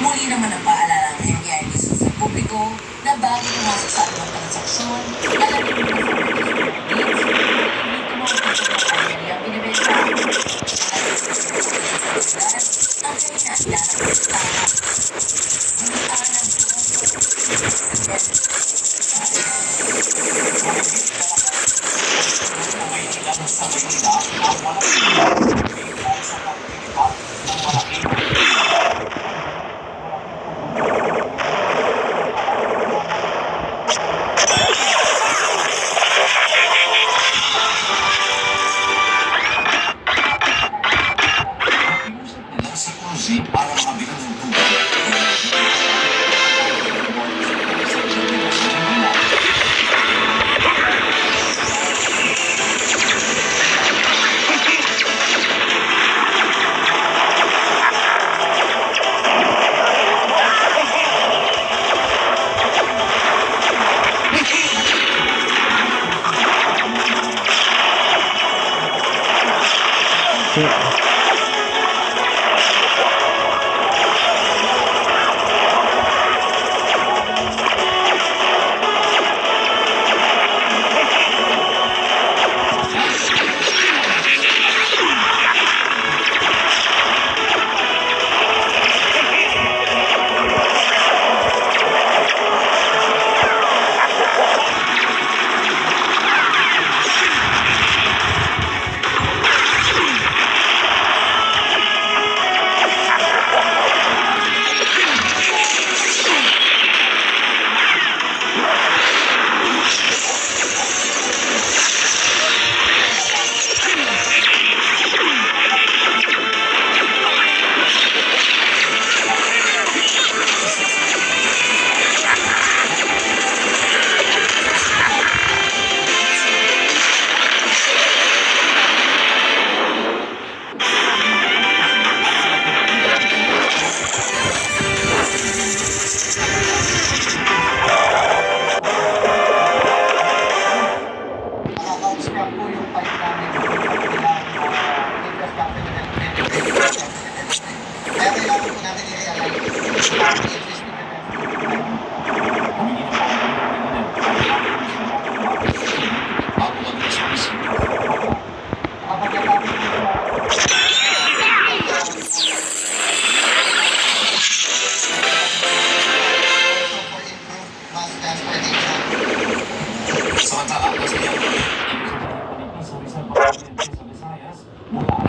Muli naman ang paalala ng NBI sa publiko na bago pumasok sa anumang transaksyon, alamin mo na sa mga binibenta. Ang kainasya ng listahan. Sa Maynila, ang malaking sa pagtitipat ng malaking si Cruzy para makabilang ng tubig.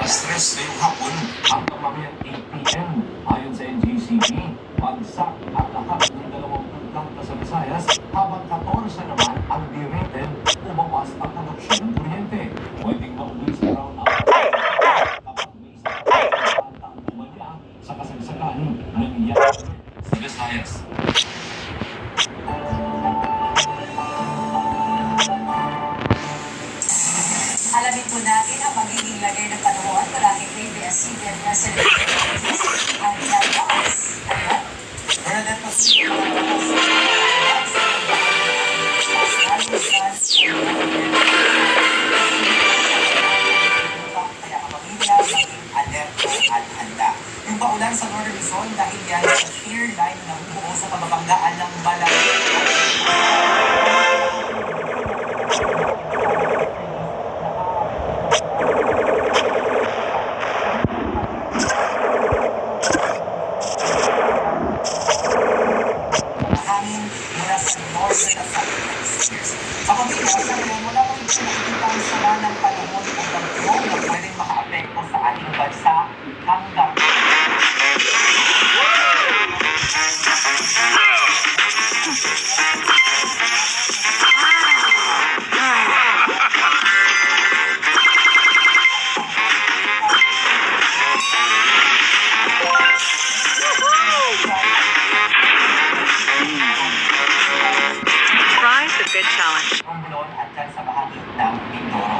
Stress ngayong hapon hanggang mamayang 8 p.m. Ayon sa NGCP, bagsak at lahat ng 20 planta sa Visayas habang 14 naman ang di-rated o bawas ang produksyon ng kuryente. Pwedeng mauwi sa round up kapag may isang ang bumaya sa kasagsagan ng iyan sa Visayas. Alamin po natin ang magiging lagay ng panahon mula kay ABS-CBN President ang Dalmas. Bernadette Pascual kaya ang pamilya maging alerto at handa. Yung paulan sa Northern Luzon dahil yan sa shear line na buo sa kababanggaan ng Balay. Kapamilya, sa ngayon, wala pa rin nakikita ang sama ng panahon o bagyo na pwedeng maka-apekto sa ating bansa hanggang good challenge. Romblon at dyan sa bahagi ng Mindoro.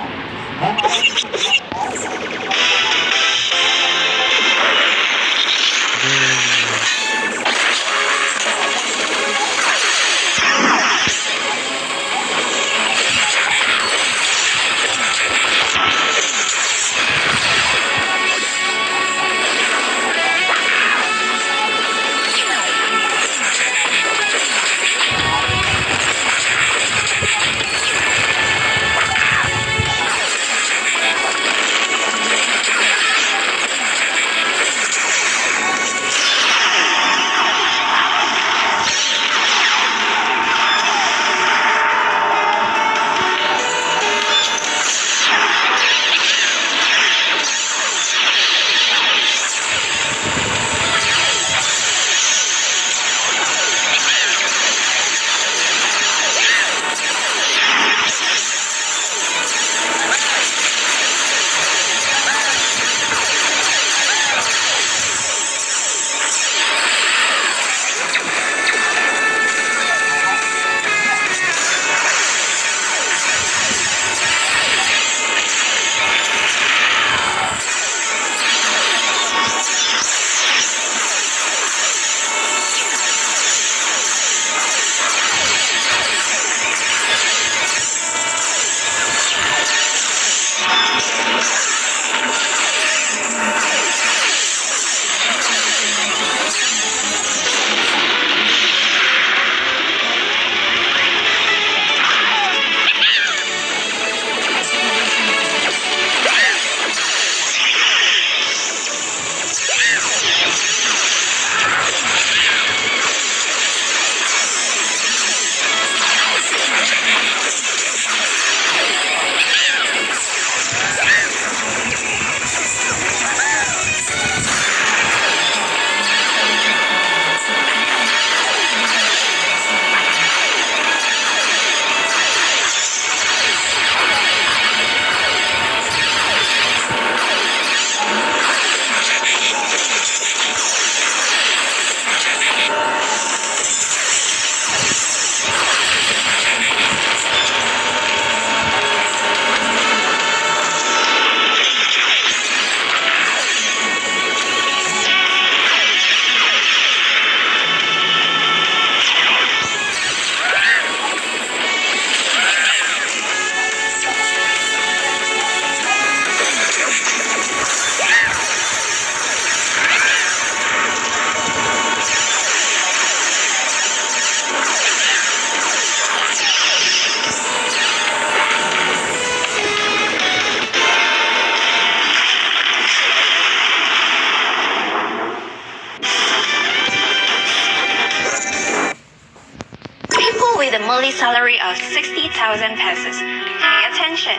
monthly salary of 60,000 pesos. Pay attention.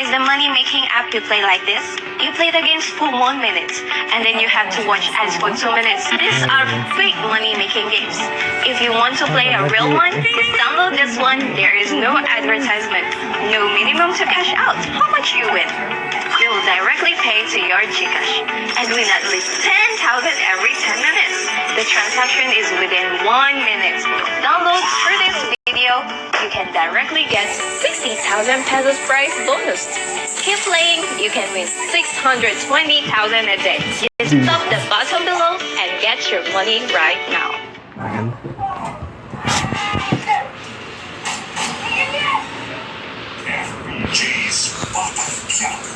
Is the money-making app you play like this? You play the games for 1 minute, and then you have to watch ads for 2 minutes. These are fake money-making games. If you want to play a real one, just download this one. There is no advertisement, no minimum to cash out. How much you win? You'll directly pay to your GCash and win at least 10,000 every 10 minutes. The transaction is within 1 minute. Download for this video, you can directly get 60,000 pesos prize bonus. Keep playing, you can win 620,000 a day. Just tap the button below and get your money right now. FBG's Bottom Count.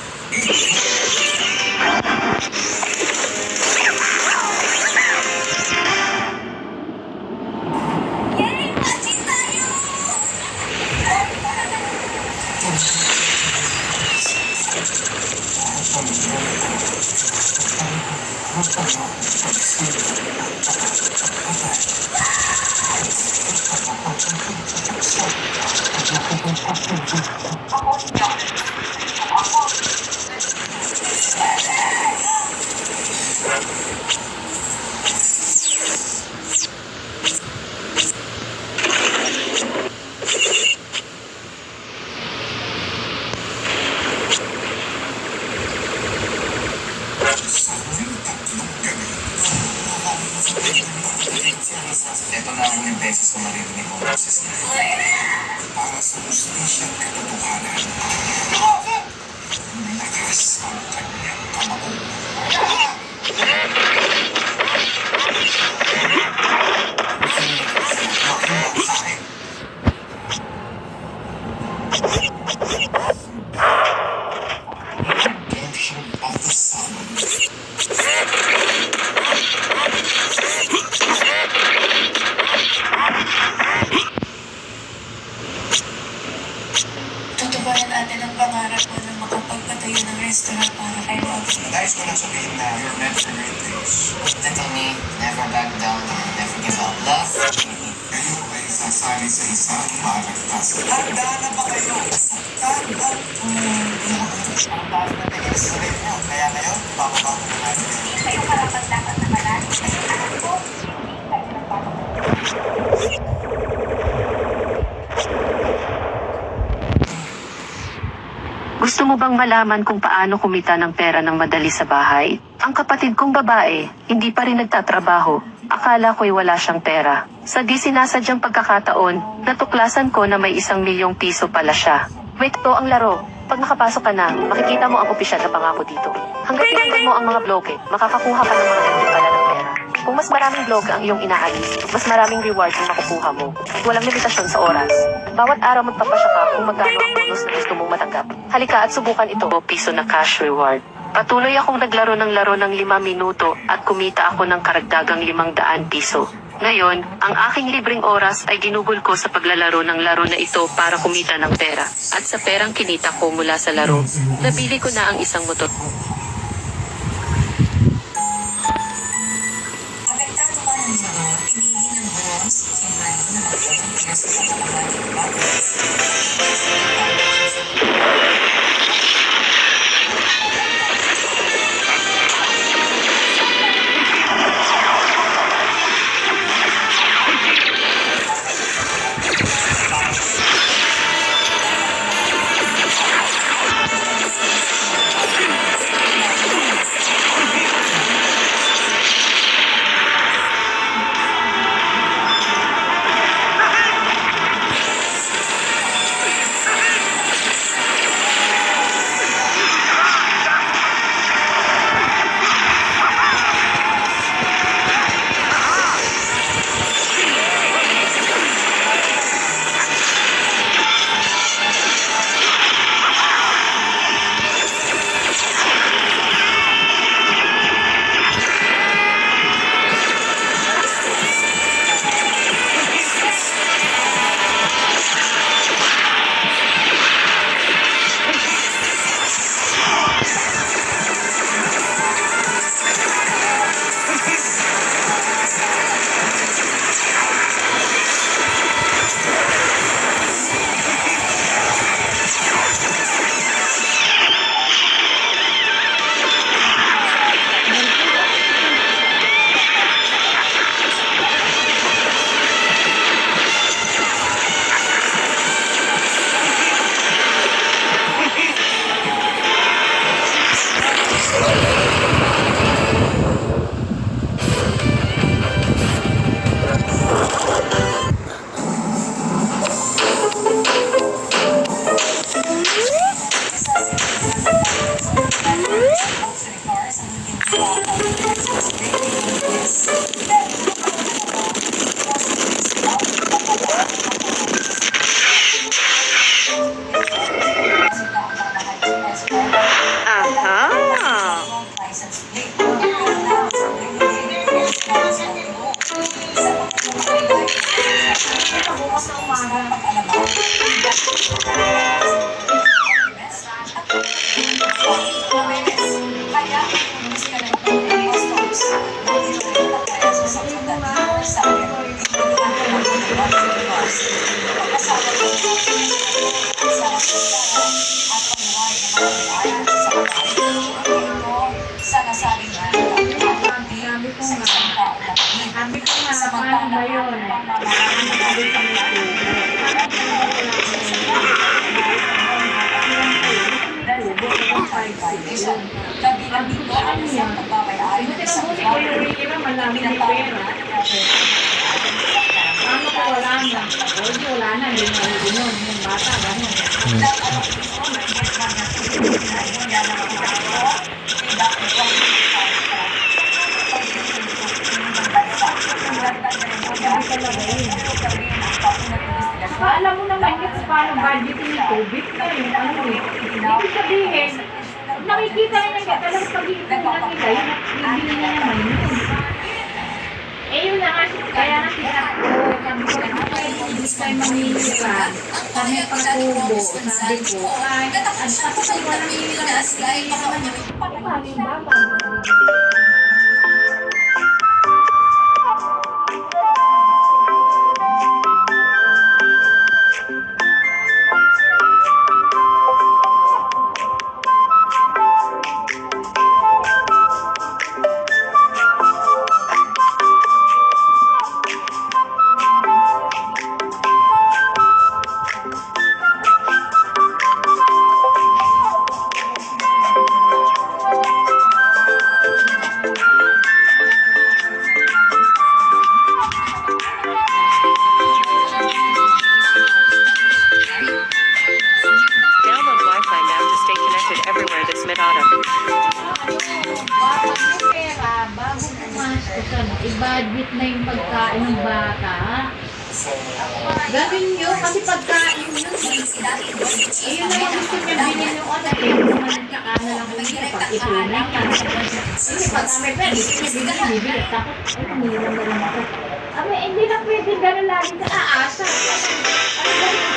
Ito na ang huling beses na maririnig ko ang boses niya. Para sa justisya at katotohanan. Lakas ang kanyang kamao. Makinig sa akin. Redemption of the Sun. Tutubayan natin ang pangarap mo na makapagpatayo ng restaurant para kay Rox. Nais ko lang sabihin na you're meant for great things. Little me, never back down and never give up. Love. Kayo ay sasali sa isang malagtas. Handa na ba kayo? Saktan at Ang taas na tingin sa sarili nyo. Kaya ngayon, bababa ko na natin. Hindi kayo karapat-dapat na malaki. Kasi alam ko, hindi kayo nagpapagod. Gusto mo bang malaman kung paano kumita ng pera ng madali sa bahay? Ang kapatid kong babae, hindi pa rin nagtatrabaho. Akala ko'y wala siyang pera. Sa di sinasadyang pagkakataon, natuklasan ko na may 1,000,000 piso pala siya. Wait, to ang laro. Pag nakapasok ka na, makikita mo ang opisyal na pangako dito. Hanggang tinanggal mo ang mga bloke, makakakuha ka ng mga ganti pala ng pera. Kung mas maraming bloke ang iyong inaalis, mas maraming reward ang makukuha mo. At walang limitasyon sa oras. Bawat araw magpapasya ka kung magkano ang bonus na gusto mong matanggap. Halika at subukan ito. Piso na cash reward. Patuloy akong naglaro ng laro ng 5 minuto at kumita ako ng karagdagang 500 piso. Ngayon, ang aking libreng oras ay ginugol ko sa paglalaro ng laro na ito para kumita ng pera. At sa perang kinita ko mula sa laro, nabili ko na ang isang motor. Apektado ka ng laro, pinili ng Rox, Kimani na magkaroon ka sa katotohanan ng bagay. ako sa umaga. Kaya, mas ka ng customs. Kaya sa sakit at sabi, pagkasama ko sa at pamuhay ng mga ayon sa kapatid. Sa nasabing sa isang tao na kami. Samantala ba yun? Kabilang dito ang isang pagbabayari ng isang bahay. Ano ko wala na? Wala na, hindi na yun. Yung bata, gano'n. Alam mo naman kasi paano budgeting ni COVID na yung ano eh. Ibig sabihin, nakikita na niya talagang pag-iipon na nila, yung hindi niya naman yun. Eh yun na nga, kaya nakita ko, sabi ko, ano kaya hindi tayo mamilira, kami pag-ubo, sabi ko, ay, at tapos ay walang Pilipinas, dahil baka man yung Download Wi-Fi now to stay connected everywhere this mid-autumn. bata may pera, bago pumasok, ano, i-budget na yung pagkain ng bata. Gawin nyo, kasi pagkain yun, ayun naman gusto niya bilhin yung ano, eh, managkaka na lang kung niya, pag-ipunan ka. Kasi pag may pera, gusto niya bibili, tapos, ay, pumili lang na lang ako. Abi, hindi na pwede gano'n lagi sa aasa. Ano ba yun?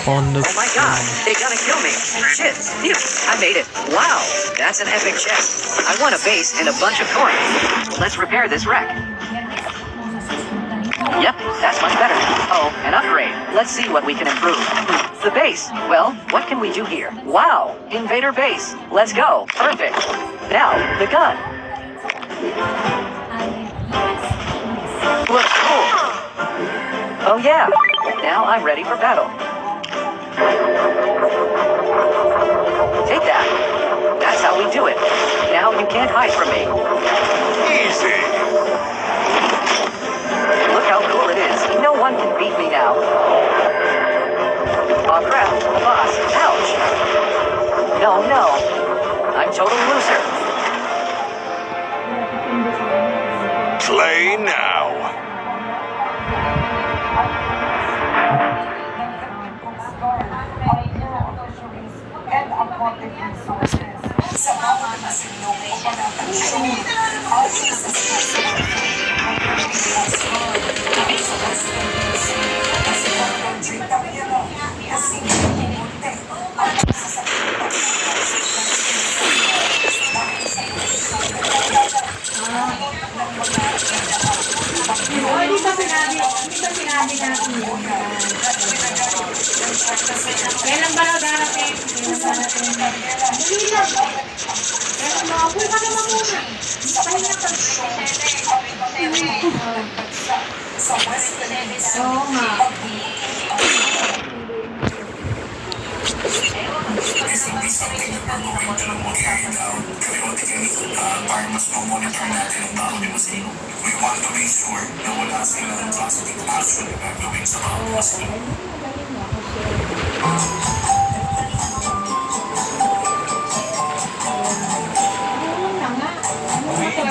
On the Oh my god, they're gonna kill me. Shit, phew, I made it. Wow, that's an epic chest. I want a base and a bunch of coins. Let's repair this wreck. Yep, that's much better. Oh, an upgrade. Let's see what we can improve. The base. Well, what can we do here? Wow, invader base. Let's go. Perfect. Now, the gun. Looks cool. Oh yeah, now I'm ready for battle. Take that. That's how we do it. Now you can't hide from me. Easy! Look how cool it is. No one can beat me now. draw a breath. Boss, ouch. No, no. I'm total loser. Play now. and aquatic resources. Sa bawat masilong o panatalisyon, ayon sa sa Western DC, kasi Dr. J. Tapiano, kasi Monte, ang sasakit Hindi ba sinabi natin yun? Kailan ba darating? Dali lang. Kailan ba? Upo ka naman muna. Pahinga ka. sa Western DC. Oo nga. Para mas monitor natin ang bawat masino. We want to make sure na wala silang plastic action na gagawin sa bawat masino.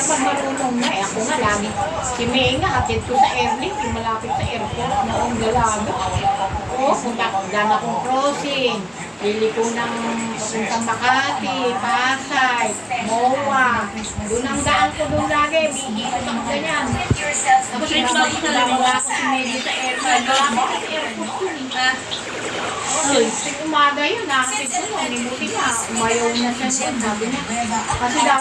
Pag marunong na, ako nga lagi. Si May nga, hatid ko sa airlink, yung malapit sa airport, noong dalaga. Oo, punta akong crossing. Pili ko ng papuntang Makati, Pasay, MOA. Doon ang daan ko doon lagi, may ikot ako ganyan. Tapos nababa ko si May sa airport. Nababa ko sa airport yun. Ay, umaga yun, nakakit ko. Nibuti nga, umayaw na siya. Sabi niya, kasi